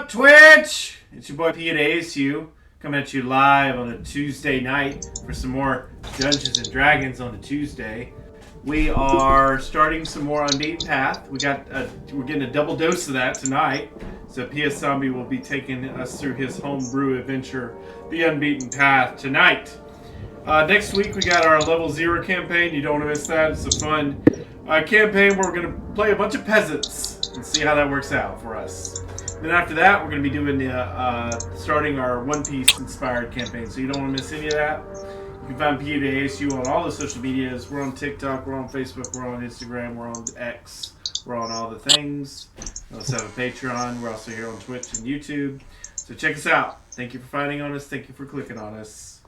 up, Twitch? It's your boy PU2 coming at you live on a Tuesday night for some more Dungeons and Dragons on a Tuesday. We are starting some more Unbeaten Path. We're getting a double dose of that tonight. So PS Zombie will be taking us through his homebrew adventure, the Unbeaten Path, tonight. Next week we got our level 0 campaign. You don't want to miss that. It's a fun campaign where we're going to play a bunch of peasants and see how that works out for us. Then after that, we're going to be doing starting our One Piece inspired campaign. So you don't want to miss any of that. You can find PU2 on all the social medias. We're on TikTok, we're on Facebook, we're on Instagram, we're on X, we're on all the things. We also have a Patreon. We're also here on Twitch and YouTube. So check us out. Thank you for finding on us. Thank you for clicking on us.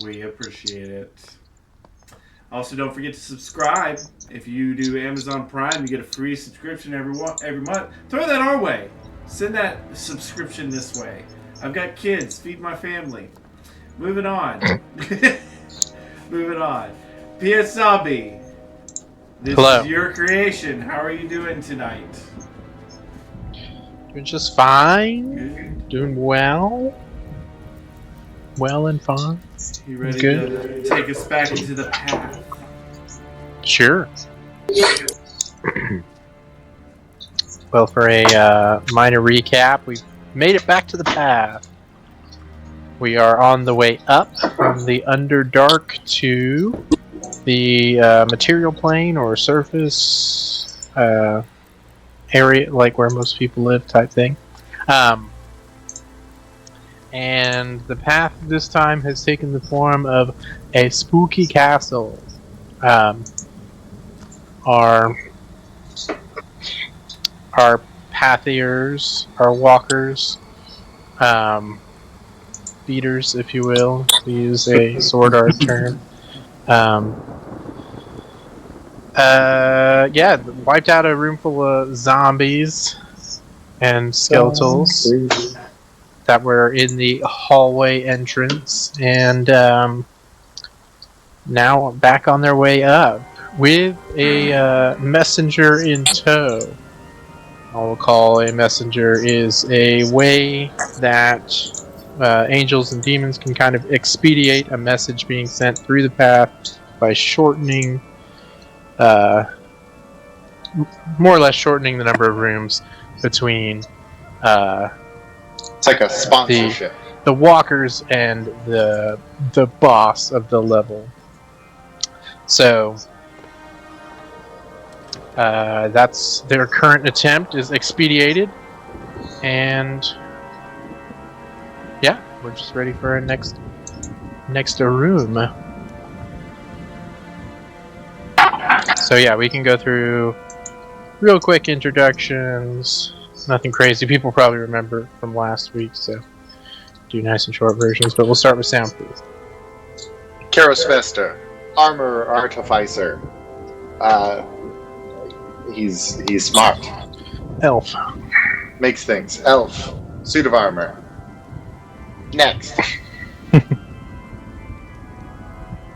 We appreciate it. Also, don't forget to subscribe. If you do Amazon Prime, you get a free subscription every month. Throw that our way. Send that subscription this way. I've got kids. Feed my family. Moving on. Moving on. PS Zombie. This Hello. is your creation. How are you doing tonight? Doing just fine. Good. Doing well. Well and fine. You ready Good. to take us back into the path? Sure. Well, for a minor recap, we've made it back to the path. We are on the way up from the Underdark to the material plane or surface area, like where most people live type thing. And the path this time has taken the form of a spooky castle. Our pathiers, our walkers, beaters, if you will, to use a sword art term. Wiped out a room full of zombies and skeletals that were in the hallway entrance, and now back on their way up with a messenger in tow. All we'll call a messenger is a way that angels and demons can kind of expedite a message being sent through the path by shortening, more or less shortening the number of rooms between it's like a sponsorship. The walkers and the boss of the level. So that's their current attempt is expedited, and yeah, we're just ready for our next room. So yeah, we can go through real quick introductions. Nothing crazy. People probably remember from last week, so do nice and short versions. But we'll start with soundproof. Karosvester, armor artificer. He's smart. Elf. Makes things. Elf. Suit of armor. Next.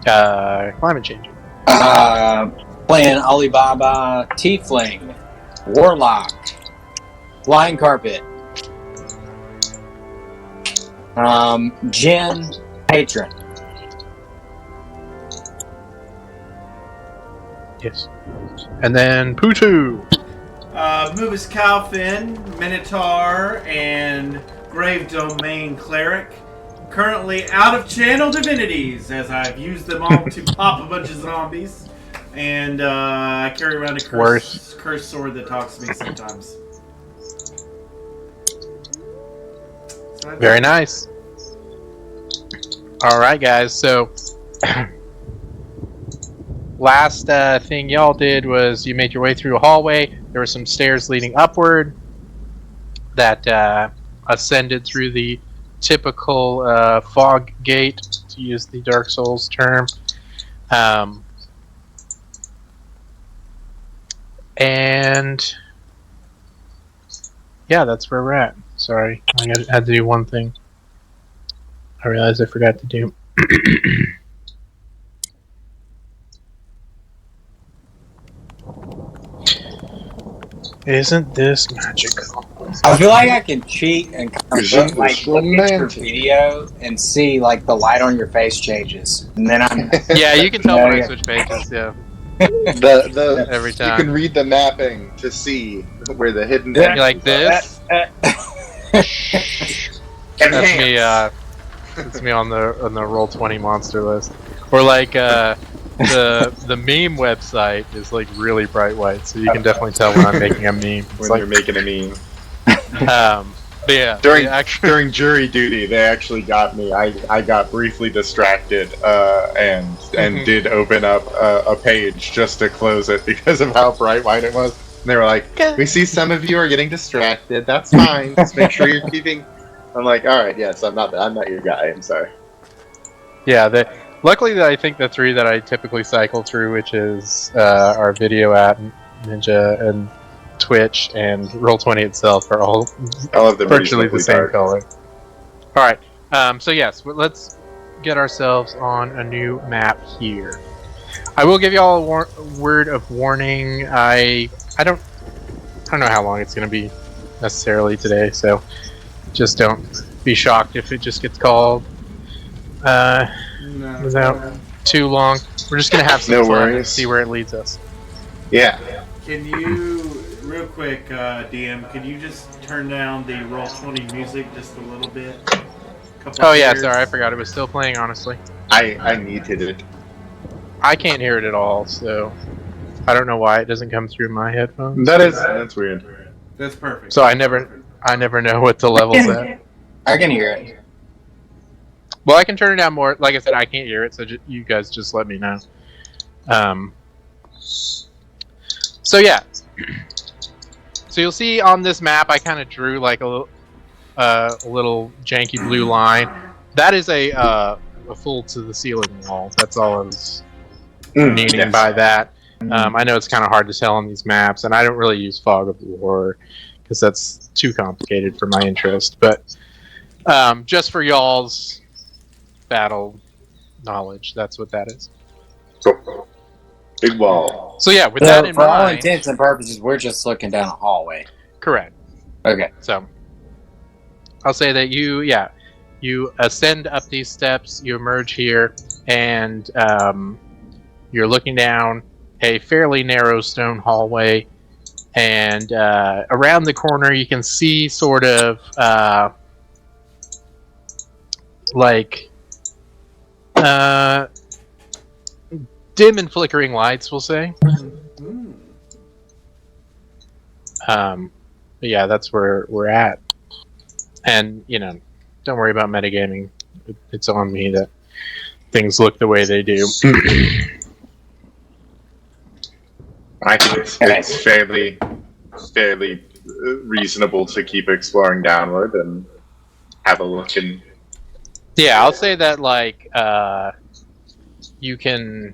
Climate change. Playing Alibaba, Tiefling, Warlock, Flying Carpet, Jinn, Patron. Yes. And then PU2. Moobus Calfin, Minotaur, and Grave Domain Cleric. Currently out of channel divinities, as I've used them all to pop a bunch of zombies. And I carry around a cursed sword that talks to me sometimes. So Very nice. Alright, guys, so last thing y'all did was you made your way through a hallway. There were some stairs leading upward that ascended through the typical fog gate, to use the Dark Souls term. And yeah, that's where we're at. Sorry, I had to do one thing. I realized I forgot to do. Isn't this magical? I feel like I can cheat and Isn't like this look at your romantic? video and see like the light on your face changes, and then I'm Yeah, you can tell Yeah, when I yeah. switch pages. Yeah, every You time. can read the mapping to see where the hidden Yeah. You like this? That's me. It's me on the Roll20 monster list. Or like the meme website is like really bright white, so you can definitely tell when I'm making a meme. It's when like, you're making a meme. but yeah, During jury duty, they actually got me. I got briefly distracted and did open up a page just to close it because of how bright white it was. And they were like, "We see some of you are getting distracted. That's fine. Just make sure you're keeping." I'm like, "All right, yes, I'm not your guy. I'm sorry." yeah. Luckily, I think the three that I typically cycle through, which is our video app, Ninja, and Twitch, and Roll20 itself, are all I love the virtually the same dark. color. All right. So yes, let's get ourselves on a new map here. I will give you all a word of warning. I don't know how long it's going to be necessarily today, so just don't be shocked if it just gets called without too long. We're just going to have some No fun and worries. see where it leads us. Yeah. Can you, real quick, DM, can you just turn down the Roll20 music just a little bit? Oh yeah, sorry, I forgot it was still playing. Honestly, I needed it. I can't hear it at all, so I don't know why it doesn't come through my headphones. That's weird. That's perfect. So I never know what the level's at. I can hear it. Well, I can turn it down more. Like I said, I can't hear it, so you guys just let me know. So yeah. So you'll see on this map, I kind of drew like a little janky blue line. That is a full to the ceiling wall. That's all I was meaning by that. I know it's kind of hard to tell on these maps, and I don't really use Fog of War because that's too complicated for my interest. But just for y'all's battle knowledge, that's what that is. Cool. Big wall. So yeah, with So, that in for all mind, intents and purposes, we're just looking down a hallway. correct. Okay. So I'll say that you ascend up these steps, you emerge here, and you're looking down a fairly narrow stone hallway, and around the corner you can see sort of like dim and flickering lights, we'll say. But yeah, that's where we're at. And, don't worry about metagaming. It's on me that things look the way they do. I think it's fairly reasonable to keep exploring downward and have a look and. Yeah, I'll say that, like, you can.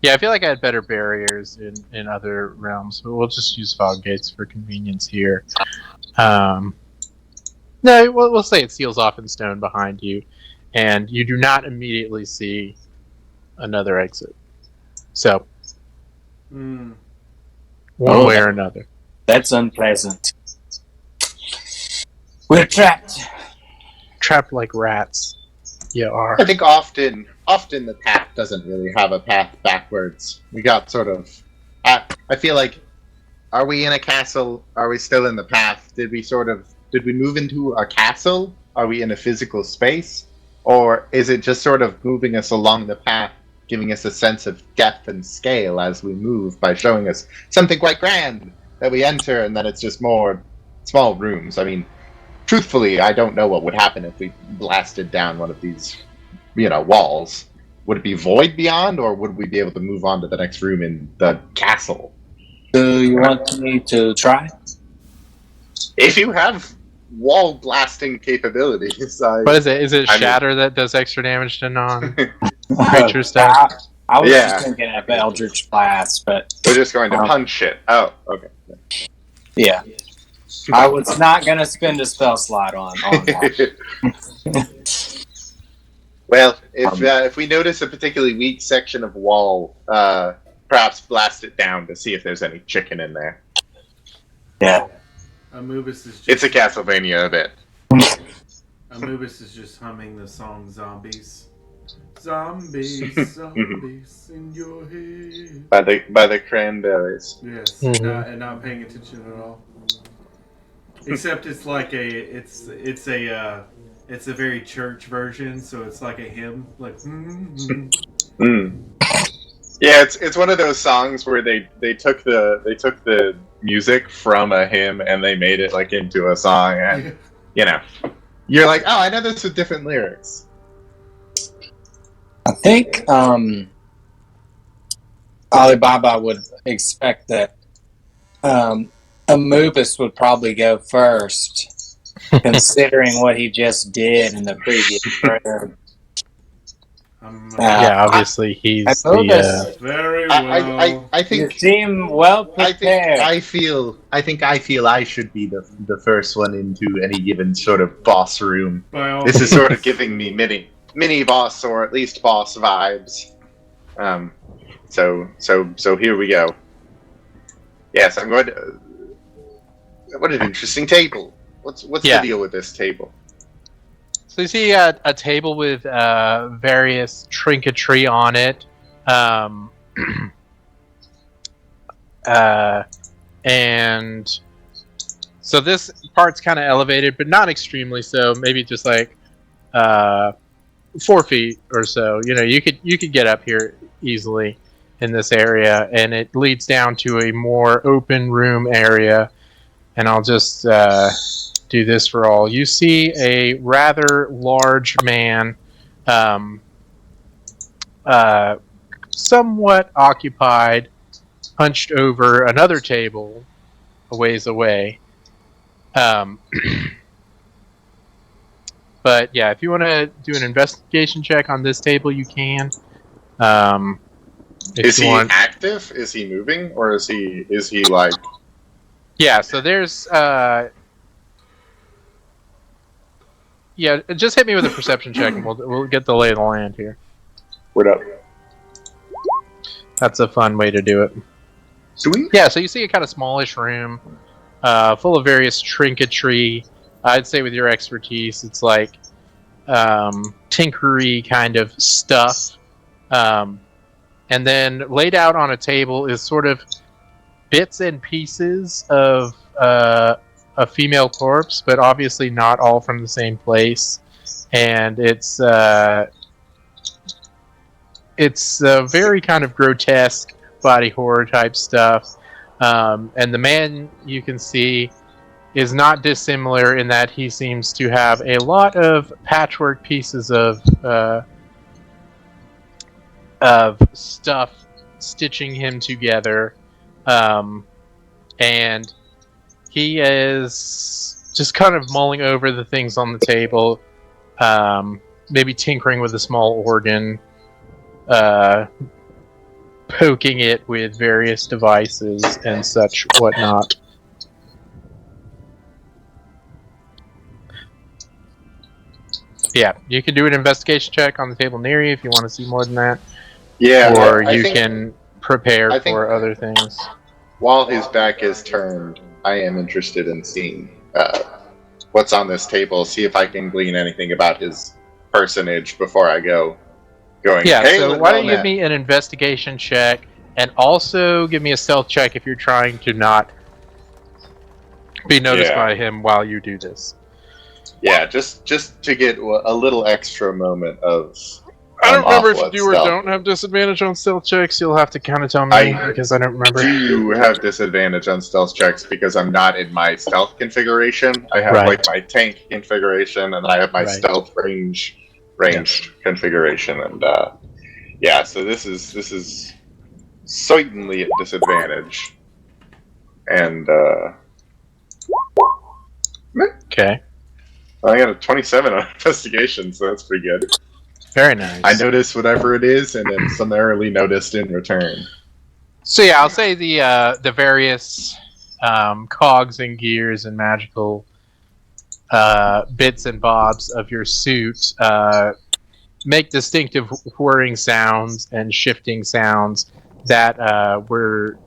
Yeah, I feel like I had better barriers in other realms, but we'll just use fog gates for convenience here. No, we'll say it seals off in stone behind you, and you do not immediately see another exit. So, one way or another. That's unpleasant. We're trapped. Trapped like rats. You are. I think often the path doesn't really have a path backwards. We got sort of. I feel like, are we in a castle? Are we still in the path? Did we move into a castle? Are we in a physical space? Or is it just sort of moving us along the path, giving us a sense of depth and scale as we move by showing us something quite grand that we enter and then it's just more small rooms? I mean, truthfully, I don't know what would happen if we blasted down one of these, walls. Would it be void beyond, or would we be able to move on to the next room in the castle? Do you want me to try? If you have wall blasting capabilities, What is it? Is it Shatter that does extra damage to non-creature stuff? I was just thinking of Eldritch Blast, but we're just going to punch it. Oh, okay. Yeah. I was not going to spend a spell slot on that. Well, if we notice a particularly weak section of wall, perhaps blast it down to see if there's any chicken in there. Yeah. Anubis is just It's a Castlevania a bit. Anubis is just humming the song "Zombies." Zombies, zombies in your head. By the Cranberries. Yes, Mhm. and not paying attention at all. Except it's like it's a very church version, so it's like a hymn, like. Yeah, it's one of those songs where they took the music from a hymn and they made it like into a song, and you're like, oh, I know this with different lyrics. I think Alibaba would expect that Anubis would probably go first, considering what he just did in the previous prayer. Yeah, obviously he's Anubis, Very well. I you think seem well prepared. I feel I should be the first one into any given sort of boss room. By all This is sort of giving me mini boss, or at least boss vibes. So here we go. Yes, I'm going to. What an interesting table. What's the deal with this table? So you see a table with various trinketry on it, and so this part's kind of elevated, but not extremely so. Maybe just like 4 feet or so. You could get up here easily in this area, and it leads down to a more open room area. And I'll just do this for all. You see a rather large man, somewhat occupied, hunched over another table a ways away. But yeah, if you want to do an investigation check on this table, you can. Is he active? Is he moving, or is he like? Yeah. So there's. Yeah, just hit me with a perception check, and we'll get the lay of the land here. What up? That's a fun way to do it. Sweet. Yeah, so you see a kind of smallish room, full of various trinketry. I'd say with your expertise, it's like tinkery kind of stuff. And then laid out on a table is sort of bits and pieces of a female corpse, but obviously not all from the same place. And it's very kind of grotesque body horror type stuff. And the man, you can see, is not dissimilar in that he seems to have a lot of patchwork pieces of stuff stitching him together. And he is just kind of mulling over the things on the table, maybe tinkering with a small organ, poking it with various devices and such whatnot. Yeah, you can do an investigation check on the table near you if you want to see more than that. Yeah, or I you think, can prepare for other things. While his back is turned, I am interested in seeing what's on this table. See if I can glean anything about his personage before I go. Yeah, hey, so why don't you give me an investigation check, and also give me a stealth check if you're trying to not be noticed by him while you do this. Yeah, just to get a little extra moment of. I don't remember if you do or don't have disadvantage on stealth checks. You'll have to kind of tell me because I don't remember. I do have disadvantage on stealth checks because I'm not in my stealth configuration. I have like my tank configuration, and I have my stealth ranged configuration, and so this is certainly at disadvantage. And okay, I got a 27 on investigation, so that's pretty good. Very nice. I noticed whatever it is, and then summarily noticed in return. So yeah, I'll say the various cogs and gears and magical bits and bobs of your suit make distinctive whirring sounds and shifting sounds, that were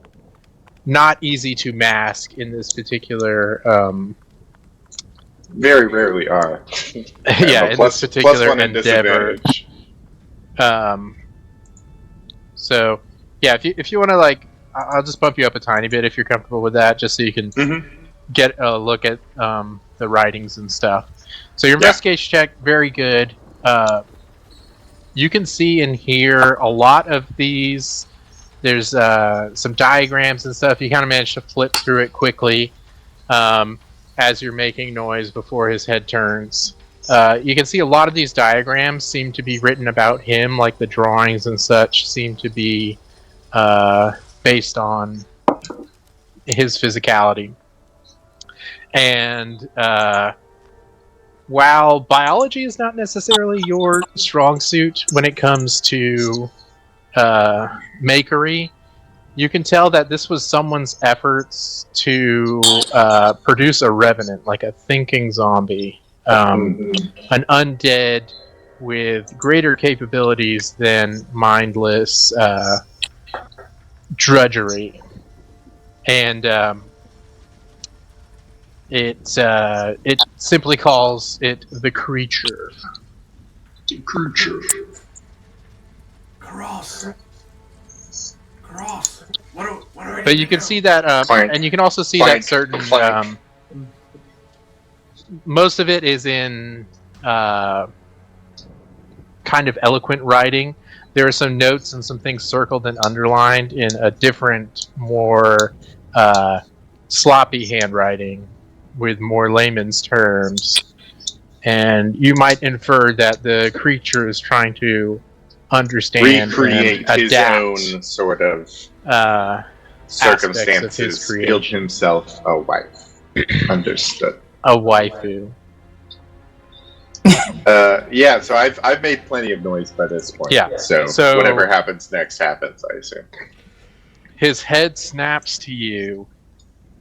not easy to mask in this particular. Very rarely are. Yeah, in this particular +1 in endeavor. disadvantage. So yeah, if you want to like, I'll just bump you up a tiny bit if you're comfortable with that, just so you can get a look at the writings and stuff. So your investigation check, very good. You can see and hear a lot of these. There's some diagrams and stuff. You kind of manage to flip through it quickly as you're making noise before his head turns. You can see a lot of these diagrams seem to be written about him, like the drawings and such seem to be based on his physicality. And while biology is not necessarily your strong suit when it comes to makery, you can tell that this was someone's efforts to produce a revenant, like a thinking zombie, an undead with greater capabilities than mindless drudgery. And it simply calls it the creature. Cross. What do I But need you to can know? see that, and you can also see that certain. Most of it is in kind of eloquent writing. There are some notes and some things circled and underlined in a different, more sloppy handwriting with more layman's terms. And you might infer that the creature is trying to understand recreate and his adapt own sort of aspects of his circumstances, build creation. himself a wife. Understood. A waifu. Yeah, so I've made plenty of noise by this point. Yeah, So whatever happens next happens, I assume. His head snaps to you,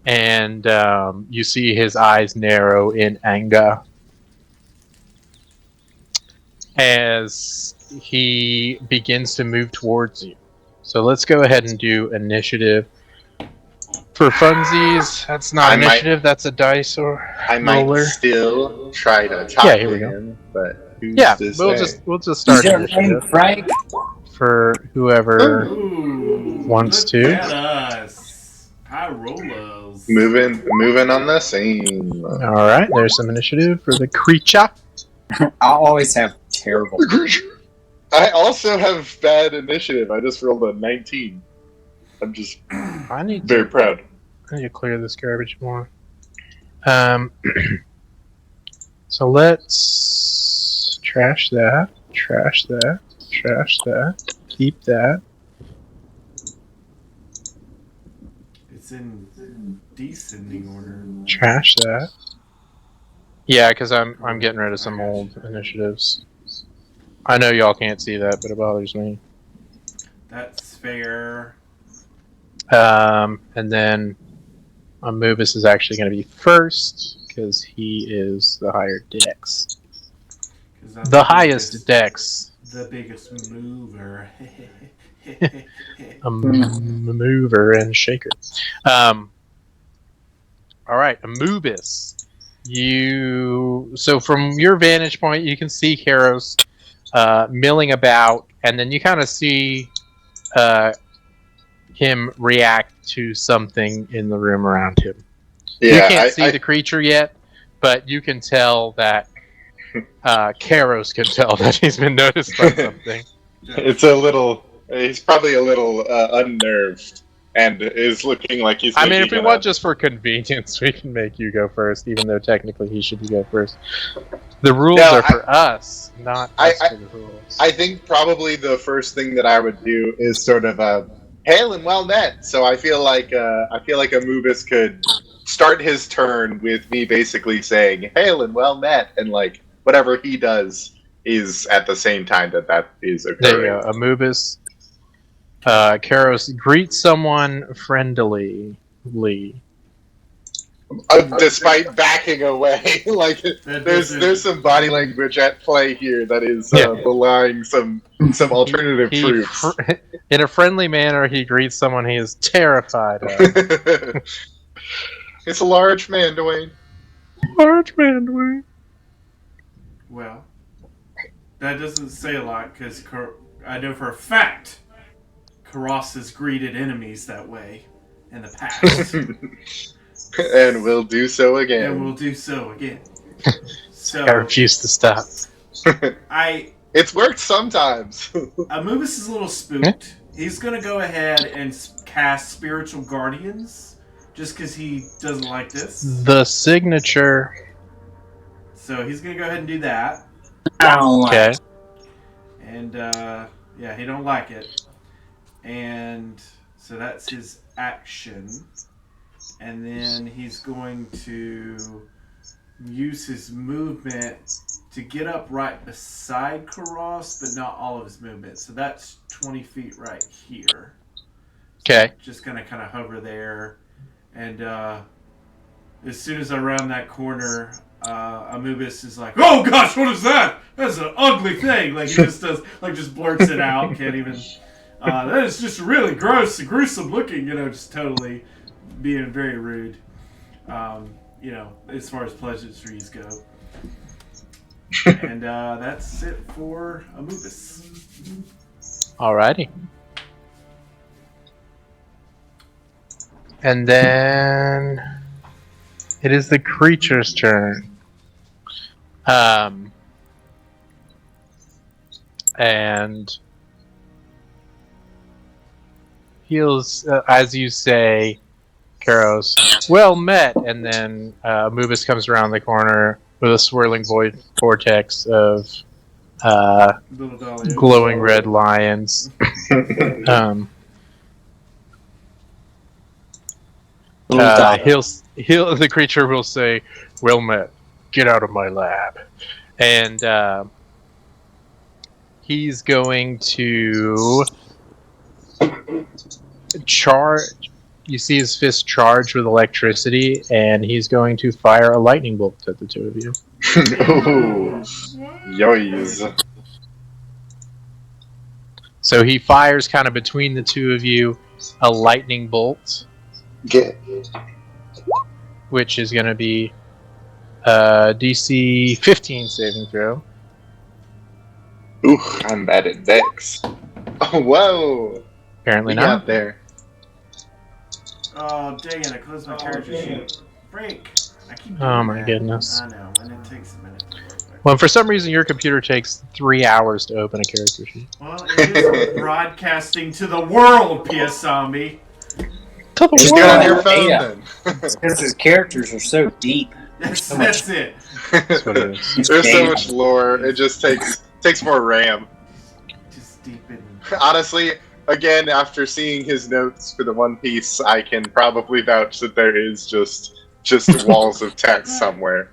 and you see his eyes narrow in anger as he begins to move towards you. So let's go ahead and do initiative. For funsies, that's not initiative, that's a dice or I roller. might still try to talk Yeah, here we to go. him, but who's Yeah, to we'll say? just start Is your name initiative Frank? for whoever Ooh, wants look to. at us. High rollers. Moving on the scene. All right, there's some initiative for the creature. I always have terrible. I also have bad initiative. I just rolled a 19. I'm just I need very proud. to clear this garbage more. So let's trash that, keep that. It's in descending order. Trash that. Yeah, because I'm getting rid of some old initiatives. I know y'all can't see that, but it bothers me. That's fair. And then Amubis is actually going to be first because he is the higher dex. 'Cause I'm The highest dex. The biggest mover. A mover and shaker. All right, Amubis. So from your vantage point, you can see Karos milling about, and then you kind of see him react to something in the room around him. Yeah, You can't see the creature yet, but you can tell that Karos can tell that he's been noticed by something. It's a little. He's probably a little unnerved, and is looking like he's. I mean, if we want just for convenience, we can make you go first, even though technically he should go first. The rules are for us, not us for the rules. I think probably the first thing that I would do is sort of hail and well met. So I feel like Amubis could start his turn with me basically saying hail and well met, and like whatever he does is at the same time that is occurring. There you go, Amubis. Karos, greet someone friendly. Despite backing away, like there's some body language at play here that is belying some alternative truths. In a friendly manner, he greets someone he is terrified of. It's a large man, Dwayne. Large man, Dwayne. Well, that doesn't say a lot because I know for a fact Karos has greeted enemies that way in the past. And will do so again. And will do so again. So I refuse to stop. It's worked sometimes. Amubis is a little spooked. He's going to go ahead and cast Spiritual Guardians just because he doesn't like this. The signature. So he's going to go ahead and do that. I don't like it. And, yeah, he don't like it. And so that's his action. And then he's going to use his movement to get up right beside Karos, but not all of his movement. So that's 20 feet right here. Okay. So just going to kind of hover there. And as soon as I round that corner, Amubis is like, "Oh gosh, what is that? That's an ugly thing." Like he just does, like just blurts it out. Can't even. That is just really gross and gruesome looking. Just totally being very rude. As far as pleasantries go. And that's it for Amubis. Alrighty. And then it is the creature's turn. And heals, as you say, Karos, well met. And then Amubis comes around the corner with a swirling vortex of glowing red lions. The creature will say, "Well met. Get out of my lab." And he's going to charge. You see his fist charged with electricity, and he's going to fire a lightning bolt at the two of you. Ooh. Yoys. So he fires kind of between the two of you a lightning bolt. Which is going to be DC 15 saving throw. Ooh, I'm bad at Dex. Oh, whoa! Apparently we not. Got there. Oh, dang it, I closed my character sheet. Break! I keep doing Oh my that. goodness. I know, and it takes a minute to work. Well, for some reason your computer takes 3 hours to open a character sheet. Well, it is broadcasting to the world, PS Zombie. To the Just world. get on your phone then. Because his characters are so deep. That's it. That's what it is. There's so much lore. It just takes more RAM. Just deep in. Honestly, again, after seeing his notes for the One Piece, I can probably vouch that there is just walls of text somewhere.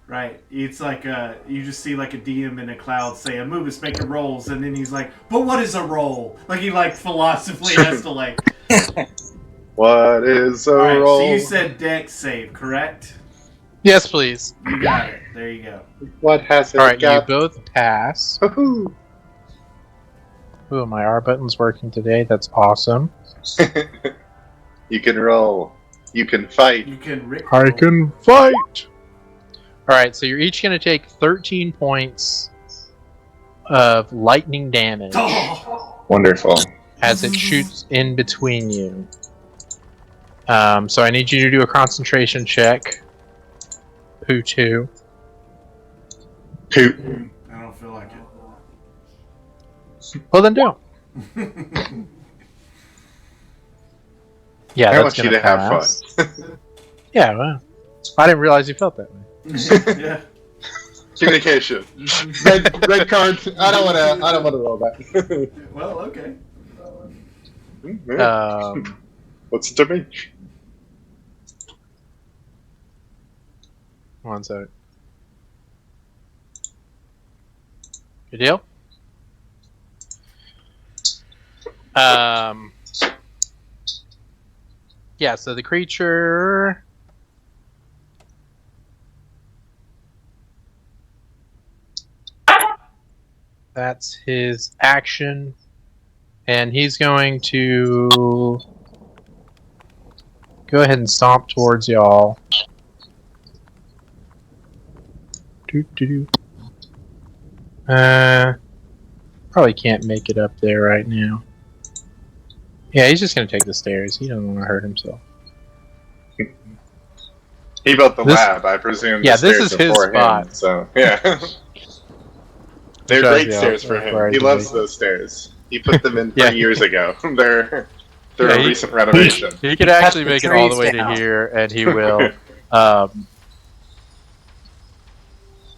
Right. It's like you just see like a DM in a cloud say, "Amubis making rolls," and then he's like, "But what is a roll?" Like he philosophically has to What is a Alright, roll? so you said Dex save, correct? Yes, please. You got it. There you go. What has it Alright, you got? both pass. Woohoo! Ooh, my R button's working today. That's awesome. You can roll. You can fight. You can Rick I roll. can fight! Alright, so you're each going to take 13 points of lightning damage Oh! Wonderful. as it shoots in between you. So I need you to do a concentration check. PU2. Poop. I don't feel like Well, then do. Yeah, I that's want you gonna to have pass. fun. Yeah, well, I didn't realize you felt that way. it. Yeah. Communication. Red card. I don't want to roll that. Well, okay. What's it to me? One second. Good deal? Yeah, so the creature... That's his action. And he's going to go ahead and stomp towards y'all. Probably can't make it up there right now. Yeah, he's just going to take the stairs. He doesn't want to hurt himself. He built the lab, I presume. Yeah, the this stairs is his before spot. him, so yeah. They're great stairs for him. He loves those stairs. He put them in 3 years ago. They're a recent renovation. He could actually make it all the way to here, and he will.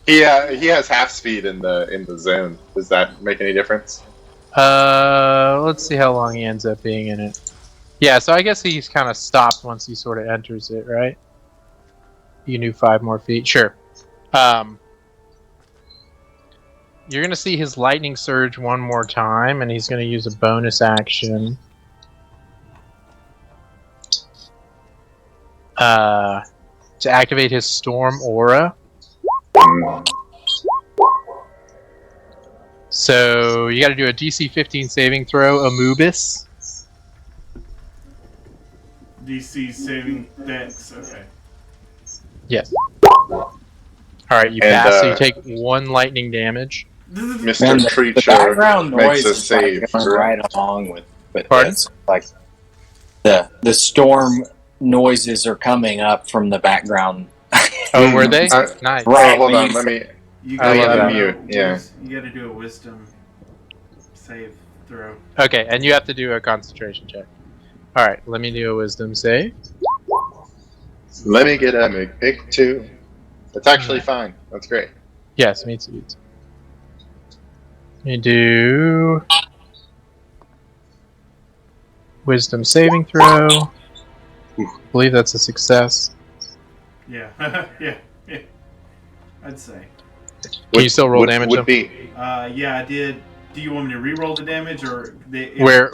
He has half speed in the zone. Does that make any difference? Let's see how long he ends up being in it. Yeah, so I guess he's kind of stopped once he sort of enters it, right? You knew 5 more feet. Sure. You're going to see his lightning surge one more time, and he's going to use a bonus action. To activate his storm aura. So you got to do a DC 15 saving throw, Amoobus. DC saving dex. Okay. Yes. Alright, you pass, so you take 1 lightning damage. Mr. Creature the background makes noise a is save. like going right along with Pardon? this. Like the storm noises are coming up from the background. Oh, were they? Nice. Right. Hold on, you- let me. You I love that. Unmute, yeah. You got to do a wisdom save throw. Okay, and you have to do a concentration check. Alright, let me do a wisdom save. Let me get a McPick 2. That's actually fine. That's great. Yes, me too. Let me do wisdom saving throw. I believe that's a success. Yeah. yeah. I'd say. Can you still roll damage Would though? be. Yeah, I did. Do you want me to re-roll the damage, or Where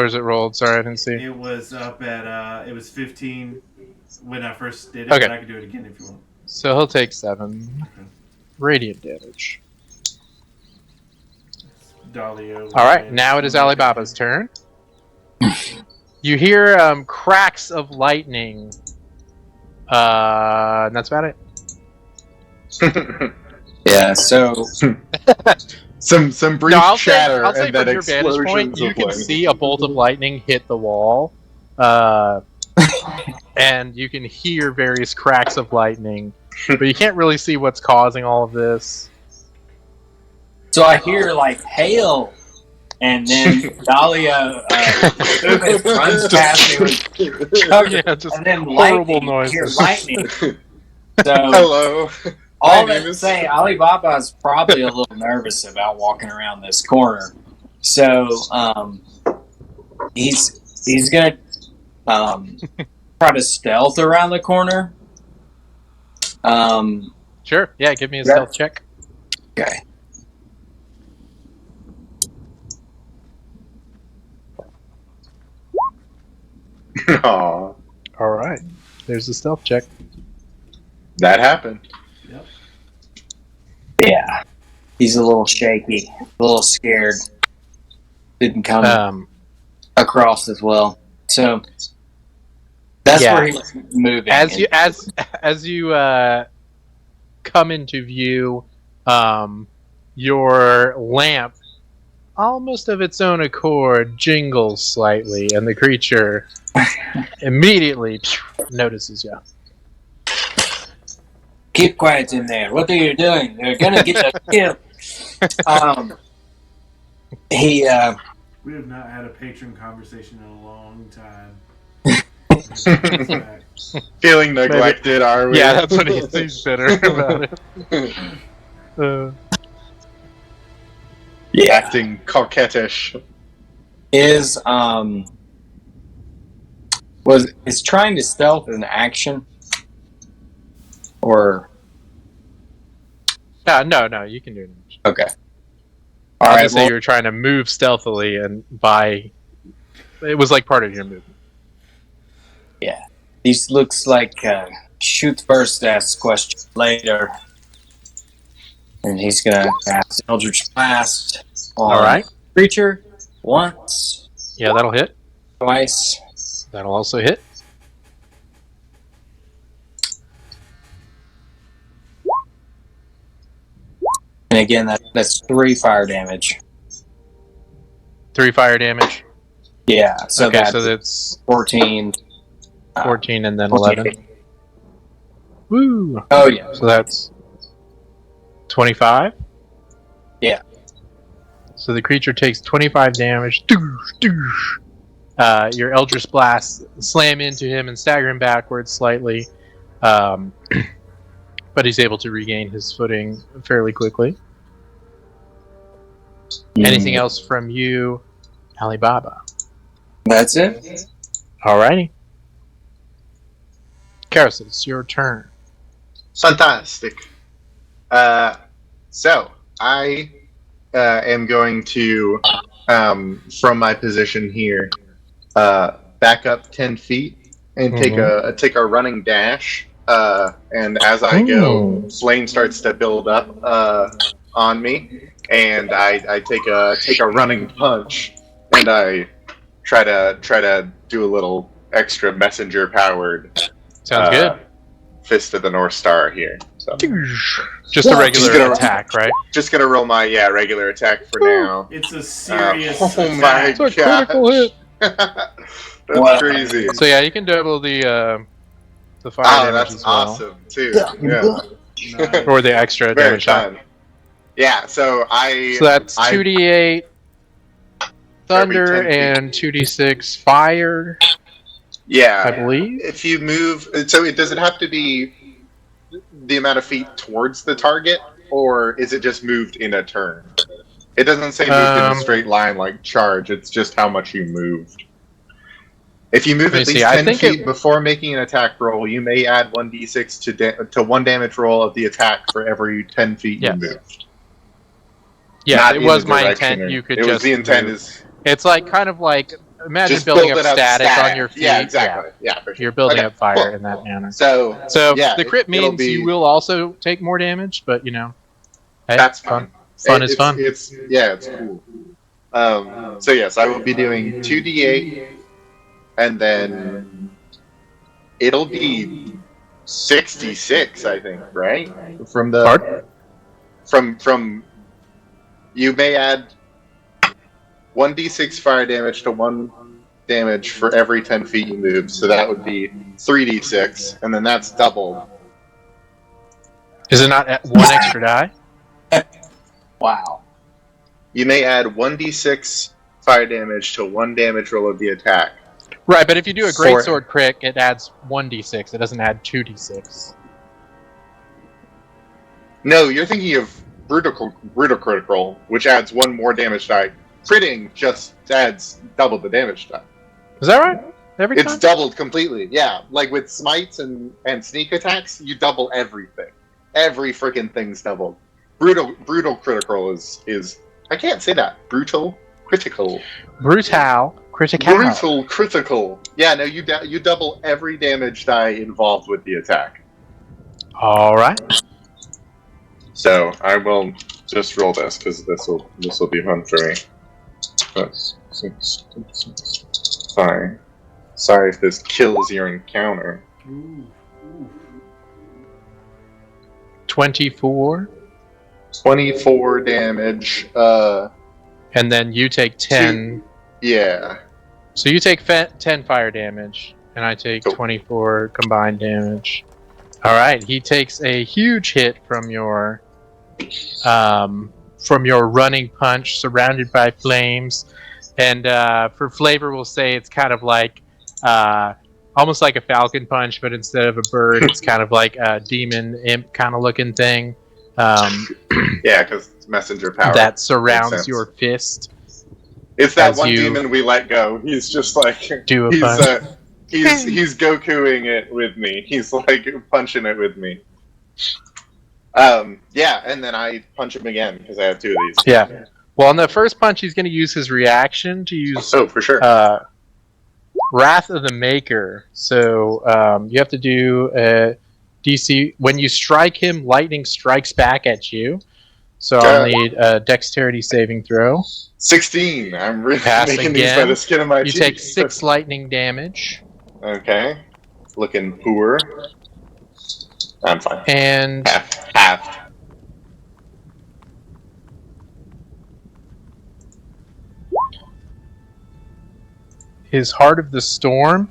is it rolled? Sorry, I didn't see. It was up at it was 15 when I first did it. Okay. But I can do it again if you want. So he'll take 7 radiant damage. Dahlia. Alright, now it is Alibaba's turn. You hear cracks of lightning. And that's about it. Yeah. So some brief No, chatter I'll say and then from your vantage point, explosions you of can lightning. see a bolt of lightning hit the wall. And you can hear various cracks of lightning. But you can't really see what's causing all of this. So I hear like hail, and then Dahlia runs past me with, Oh yeah, just and then horrible lightning. Hear noises. lightning. So Hello. all My that name to is- say, Alibaba's probably a little nervous about walking around this corner. So he's gonna try to stealth around the corner. Sure, yeah, give me a Yeah. stealth check. Okay. Aw, Alright, there's the stealth check. that happened. Yeah. He's a little shaky, a little scared. Didn't come across as well. So that's Yeah. where he's moving. As you come into view, your lamp, almost of its own accord, jingles slightly, and the creature immediately notices you. Keep quiet in there. What are you doing? You're gonna get a kill. He We have not had a patron conversation in a long time. Feeling neglected, are we? Yeah, that's what he's bitter about it. Acting coquettish. is trying to stealth an action, or No, you can do it. okay. All All right, right. say you were trying to move stealthily, and it was like part of your movement. Yeah. These looks like shoot first, ask question later. And he's going to cast Eldritch Blast on All right. creature once, Yeah, that'll hit. twice. That'll also hit. And again, that's 3 fire damage. 3 fire damage. Yeah, so Okay, that's so that's 14. 14 and then 28. 11. Woo! Oh, yeah. So that's 25? Yeah. So the creature takes 25 damage. Doosh, doosh. Your Eldritch Blast slam into him and stagger him backwards slightly. But he's able to regain his footing fairly quickly. Anything else from you, Alibaba? That's it. Alrighty. Karis, it's your turn. Fantastic. So I am going to, from my position here, back up 10 feet and take a running dash. And as I go, flame starts to build up on me, and I take a running punch, and I try to do a little extra messenger powered. Sounds good. Fist of the North Star here. So. Just a regular attack, right? Just gonna roll my regular attack for now. It's a serious Oh my attack. It's a critical hit. That's crazy. So yeah, you can double the fire damage That's as well. awesome too. Yeah. Or the extra Very damage shot. fun. Yeah. So that's 2d8 thunder every 10 feet. and 2d6 fire, Yeah. I believe. If you move, so does it have to be the amount of feet towards the target, or is it just moved in a turn? It doesn't say moved in a straight line like charge. It's just how much you moved. If you move at least 10 feet before making an attack roll, you may add 1d6 to 1 damage roll of the attack for every 10 feet you moved. Yeah, Not it in was the my direction intent. or- You could it just was the intent move. is It's like kind of like imagine just building up build it static on your feet. Yeah, exactly. Yeah, for sure. You're building Okay, up fire cool. in that manner. So yeah, the crit it'll means be- you will also take more damage, but you know, hey, That's fun. fun. Fun is fun. It's cool. So yes, I will be doing 2d8, and then it'll be 66, I think, right? From the Pardon? from you may add 1d6 fire damage to 1 damage for every 10 feet you move, so that would be 3d6, and then that's doubled. Is it not at 1 extra die? Wow. You may add 1d6 fire damage to 1 damage roll of the attack. Right, but if you do a For- greatsword crit, it adds 1d6. It doesn't add 2d6. No, you're thinking of brutal critical, which adds 1 more damage die. Critting just adds double the damage die. Is that right? Every It's time? doubled completely. Yeah, like with smites and sneak attacks, you double everything. Every freaking thing's doubled. Brutal critical is I can't say that. Brutal critical. Brutal critical. Brutal critical. Yeah, no, you double every damage die involved with the attack. All right. So I will just roll this because this will be fun for me. Sorry if this kills your encounter. 24. 24 damage. And then you take 10. Yeah. So you take 10 fire damage, and I take Cool. 24 combined damage. All right, he takes a huge hit from your running punch, surrounded by flames. And for flavor, we'll say it's kind of like almost like a falcon punch, but instead of a bird, it's kind of like a demon imp kind of looking thing. Yeah, because it's messenger power. That Makes surrounds sense. your fist. It's that as one you demon we let go. He's just like Do a he's punch. he's Gokuing it with me. He's like punching it with me. Yeah, and then I punch him again because I have 2 of these. Yeah. Well, on the first punch, he's going to use his reaction to use Oh, for sure. Wrath of the Maker. So you have to do a DC. When you strike him, lightning strikes back at you. So I'll need a dexterity saving throw. 16. I'm really Pass making these by again. the skin of my You teeth. take 6 lightning damage. Okay. Looking poor. I'm fine. And Half. his Heart of the Storm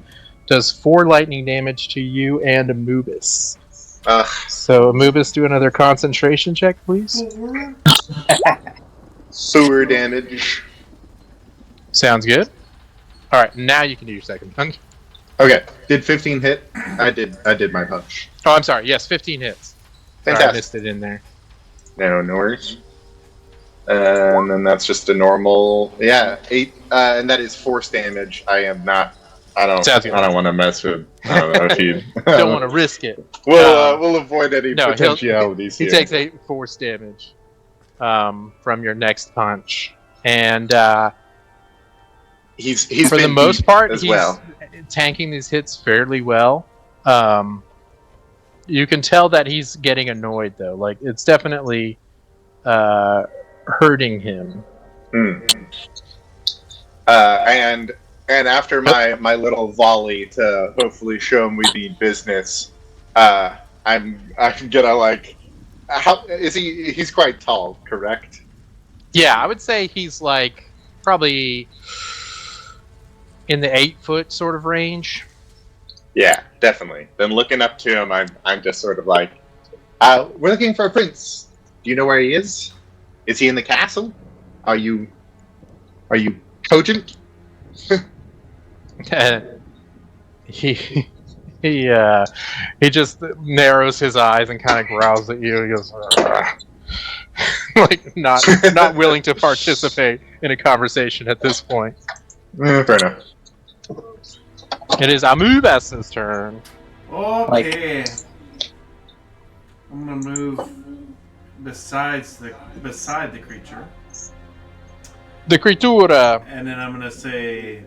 does 4 lightning damage to you and Amubis. So Amubis, do another concentration check, please. Sewer damage. Sounds good. All right, now you can do your second punch. Okay. Did 15 hit? I did my punch. Oh, I'm sorry. Yes, 15 hits. Sorry, I Fantastic. missed it in there. No worries. And then that's just a normal, 8, and that is force damage. I don't want to mess with. I don't know if you don't want to risk it. We'll avoid any potentialities he here. takes 8 force damage from your next punch, and he's for the most part as he's well. tanking these hits fairly well. You can tell that he's getting annoyed though. Like it's definitely hurting him. And after my little volley to hopefully show him we mean business, I'm gonna like, how is he? He's quite tall, correct? Yeah, I would say he's like probably in the 8-foot sort of range. Yeah, definitely. Then looking up to him, I'm just sort of like, we're looking for a prince. Do you know where he is? Is he in the castle? Are you cogent? he just narrows his eyes and kind of growls at you. He goes, like not willing to participate in a conversation at this point. Fair enough. It is Amubas's turn. Okay. I'm gonna move beside the creature. The creatura. And then I'm gonna say,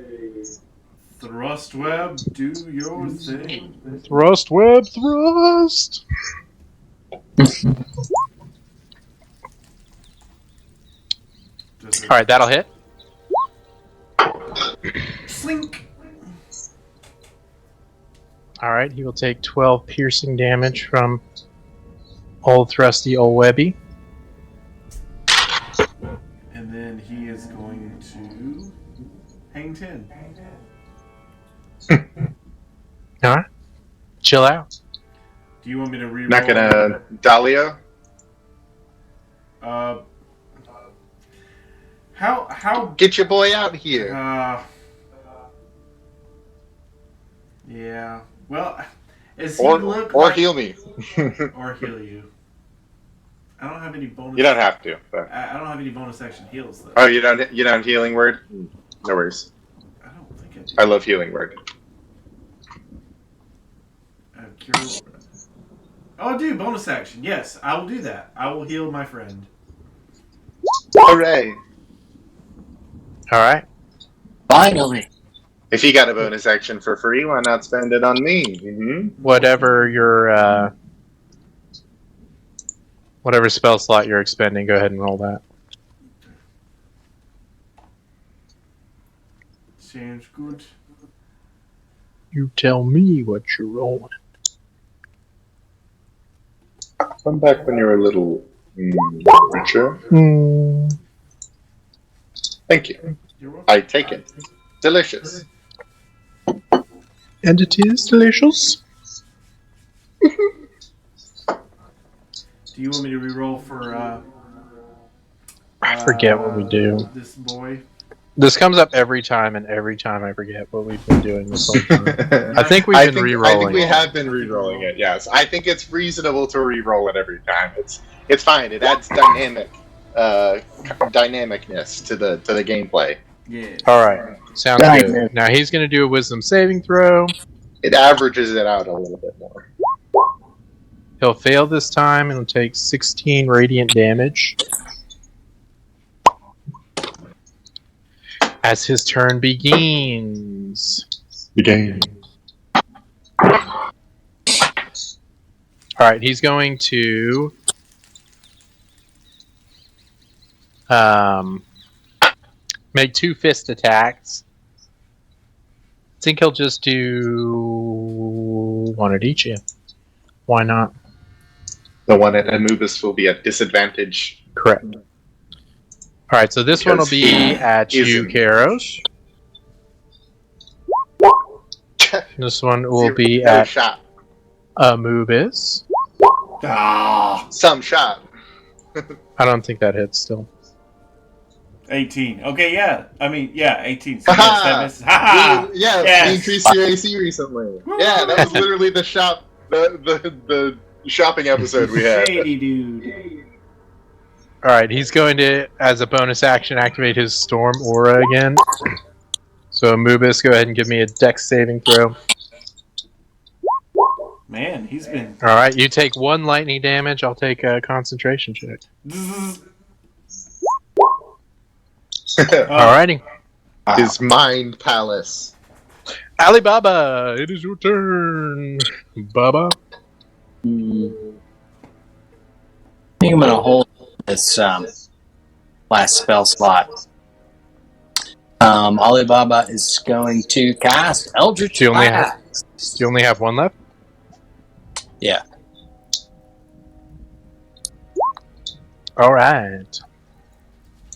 thrust web, do your thing. Thrust web, thrust. All right, that'll hit. Slink. All right, he will take 12 piercing damage from old thrusty old Webby. And then he is going to hang 10. All right, chill out. Do you want me to reroll? Not gonna Dahlia. How? Get your boy out here. Yeah. Well, is he Or like, heal me. or heal you? I don't have any bonus. You don't have to. But... I don't have any bonus action heals though. Oh, you don't healing word? No worries. I don't think I do. I love healing word. Cure. Oh, dude, bonus action. Yes, I will do that. I will heal my friend. Hooray! All right. Finally. If you got a bonus action for free, why not spend it on me? Mm-hmm. Whatever your whatever spell slot you're expending, go ahead and roll that. Sounds good. You tell me what you're rolling. Come back when you're a little richer. Thank you. You're welcome. I take it. Delicious. And it is delicious. Do you want me to reroll for? I forget what we do. This boy. This comes up every time, and every time I forget what we've been doing this whole time. I think we've been re-rolling. I think we have been re-rolling it. Yes, I think it's reasonable to re-roll it every time. It's fine. It adds dynamicness to the gameplay. Yeah. All right, sounds good. Now he's going to do a wisdom saving throw. It averages it out a little bit more. He'll fail this time and will take 16 radiant damage. As his turn begins. The game. All right, he's going to make 2 fist attacks. I think he'll just do 1 at each. Yeah. Why not? The one at Anubis will be at disadvantage. Correct. All right, so this one will Because be he at you, isn't. Karos. This one will be No at shot. Anubis. Ah, Some shot. I don't think that hits still. 18. Okay, yeah. I mean, yeah, 18. So yes, Ha-ha! that misses. Ha We Yes! increased your AC recently. Yeah, that was literally the shopping episode we had. Shady dude. All right, he's going to, as a bonus action, activate his Storm Aura again. So, Anubis, go ahead and give me a Dex saving throw. Man, he's been. All right, you take 1 lightning damage. I'll take a concentration check. Alrighty. His mind palace. Alibaba, it is your turn. Baba. I think I'm going to hold this last spell slot. Alibaba is going to cast Eldritch Do you only Blast. You only have 1 left? Yeah. Alright.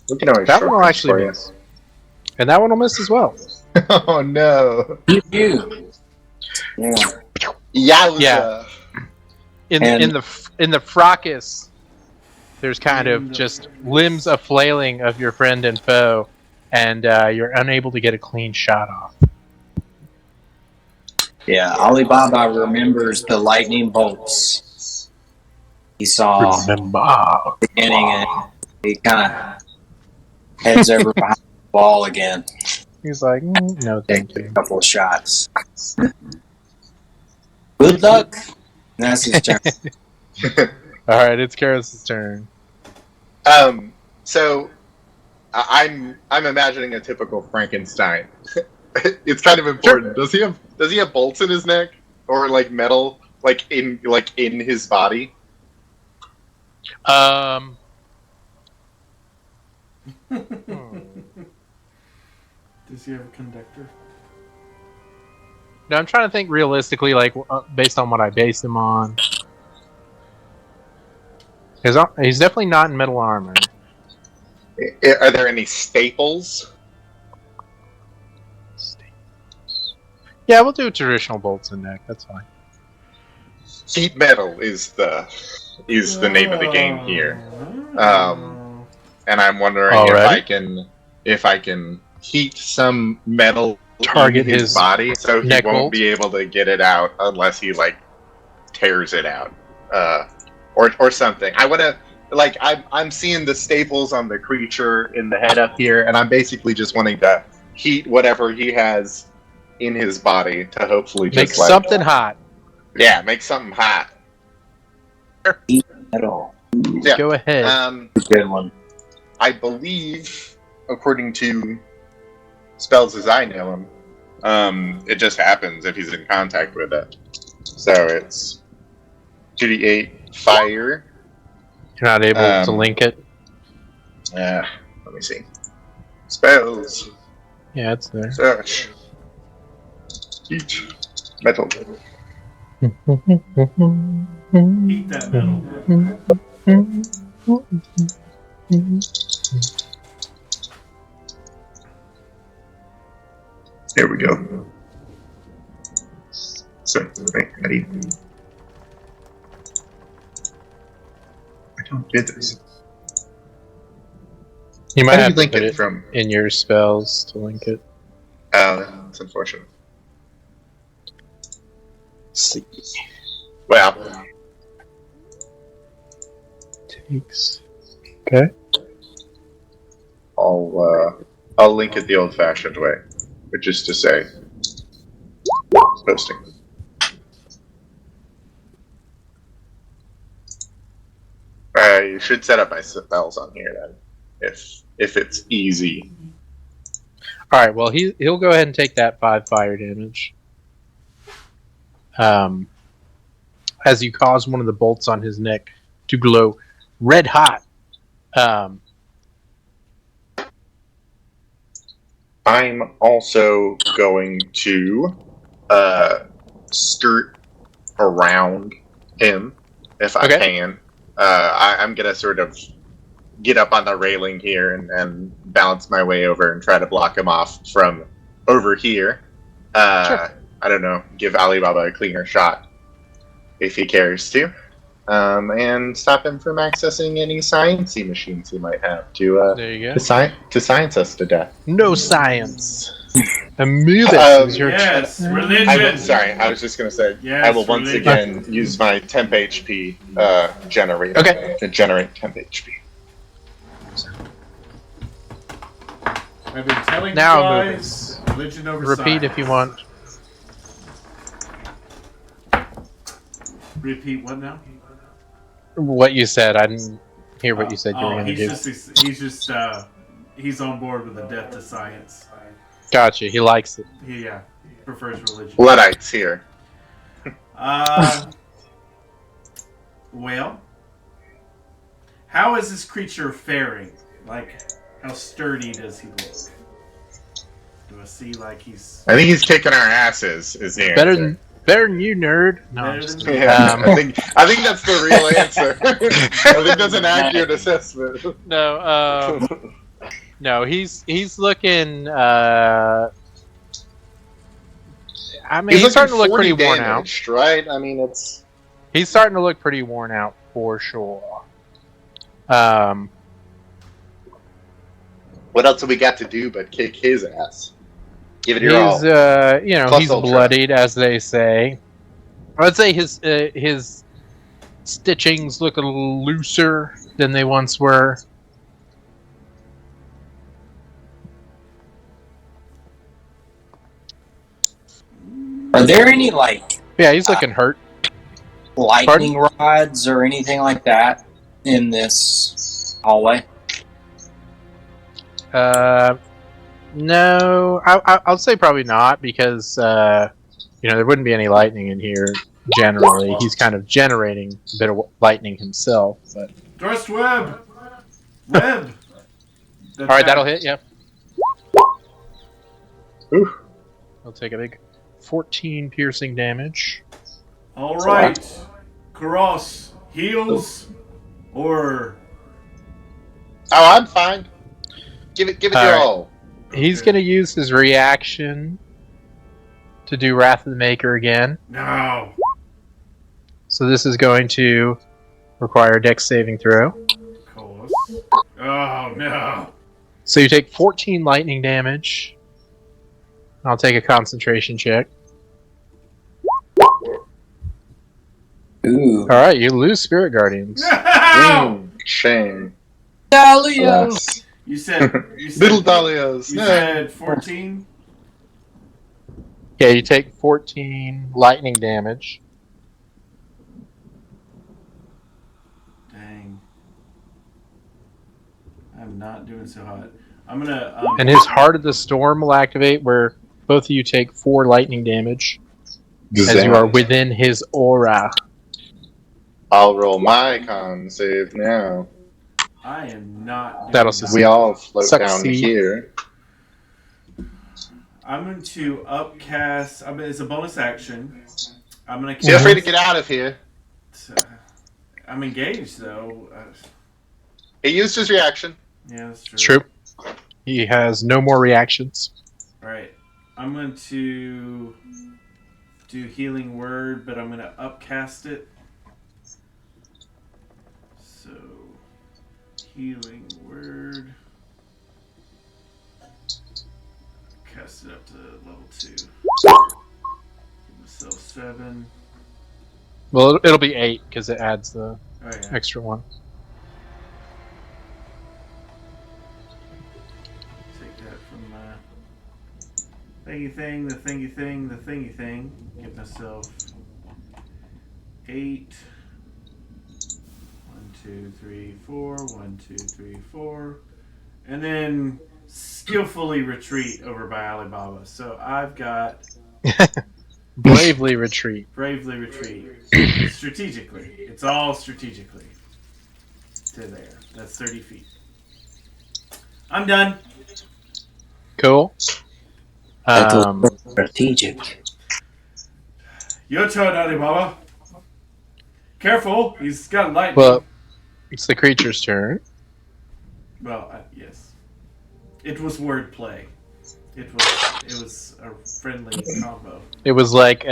We can always That one will shortcut actually for you. miss. And that one will miss as well. Oh no. You. Yeah. Yowza. Yeah. In the fracas, there's kind of just limbs a flailing of your friend and foe, and you're unable to get a clean shot off. Yeah, Alibaba remembers the lightning bolts he saw Remember. at the beginning, and he kind of heads over behind the wall again. He's like, no, thank Take a you. couple of shots. Good luck. And that's his turn. Alright, it's Karos' turn. So I'm imagining a typical Frankenstein. It's kind of important. Does he have bolts in his neck or like metal in his body? Does he have a conductor? No, I'm trying to think realistically, like based on what I based him on. He's definitely not in metal armor. Are there any staples? Yeah, we'll do traditional bolts and neck. That's fine. Heat metal is the name of the game here. And I'm wondering if I can heat some metal Target in his body, so he neck won't bolt. be able to get it out unless he like tears it out, or something. I want to I'm seeing the staples on the creature in the head up here, and I'm basically just wanting to heat whatever he has in his body to hopefully Make just something hot. Yeah, make something hot. At all. Yeah. Go ahead. Good one. I believe, according to spells as I know them, it just happens if he's in contact with it. So it's 2d8 fire. You're not able to link it. Let me see. Spells. Yeah, it's there. Search. Heat. Metal. Eat that metal. There we go. So, wait, ready? I don't get this. You might How do have you to link put it it from? in your spells to link it. Oh, that's unfortunate. Let's see. Well, Takes. Okay. I'll link it the old-fashioned way, which is to say, posting. You should set up my spells on here then, if it's easy. All right. Well, he'll go ahead and take that 5 fire damage. As you cause one of the bolts on his neck to glow red hot. I'm also going to skirt around him if I can. I'm going to sort of get up on the railing here and balance my way over and try to block him off from over here. Sure. I don't know, give Alibaba a cleaner shot if he cares to. And stop him from accessing any sciencey machines he might have to There you go. to science us to death. No science. Amubis is your Yes, turn. religion. I was just going to say, Yes, I will once religion. again use my temp HP generator to generate temp HP. I've been telling Now you guys, religion over Repeat science. if you want. Repeat what now? What you said. I didn't hear what you said you were going to do. He's on board with the death to science. Gotcha. He likes it. He prefers religion. Luddites here. Well, how is this creature faring? Like, how sturdy does he look? Do I see like he's I think he's kicking our asses. Is the answer. Better than you, nerd. No, Better I'm just than kidding. Yeah, I think that's the real answer. I think that's an accurate assessment. No, he's looking. I mean, he's starting to look pretty worn out. Right? I mean, it's. He's starting to look pretty worn out for sure. What else have we got to do but kick his ass? Give it your all. He's Plus ultra. bloodied, as they say. I'd say his stitchings look a little looser than they once were. Are there any like Yeah, he's looking hurt. lightning rods or anything like that in this hallway? No, I'll say probably not because there wouldn't be any lightning in here generally. He's kind of generating a bit of lightning himself. But thrust web. Web. all right, that'll hit. Yeah, Oof. he'll take a big 14 piercing damage. All right, Karos, heals or Oh, I'm fine. Give it your Alright. all. He's going to use his reaction to do Wrath of the Maker again. no. So this is going to require a Dex saving throw. Karos. Oh no. So you take 14 lightning damage. I'll take a concentration check. Ooh. Alright, you lose Spirit Guardians. No! Shame. Dahlias! You said Little Dahlias. You No. said 14. Yeah, you take 14 lightning damage. Dang. I'm not doing so hot. I'm gonna. And his Heart of the Storm will activate where both of you take 4 lightning damage as you are within his aura. I'll roll my con save now. I am not. Doing That'll that. We all float down Succeed. here. I'm going to upcast. It's a bonus action. I'm going to. Feel free to get out of here. I'm engaged though. He used his reaction. Yeah, that's true. It's true. He has no more reactions. All right. I'm going to do Healing Word, but I'm going to upcast it. So, Healing Word. Cast it up to level 2. Give myself 7. Well, it'll be 8 because it adds the Oh, yeah. extra one. Take that from thingy thing, the thingy thing, the thingy thing. Give myself 8. 1, 2, 3, 4. 1, 2, 3, 4. And then skillfully retreat over by Alibaba. So I've got Bravely retreat. bravely retreat strategically. It's all strategically to there. That's 30 feet. I'm done. Cool. That was strategic. Your turn, Alibaba. Careful, he's got lightning. Well, it's the creature's turn. Well, yes. It was wordplay. It was a friendly combo. It was like,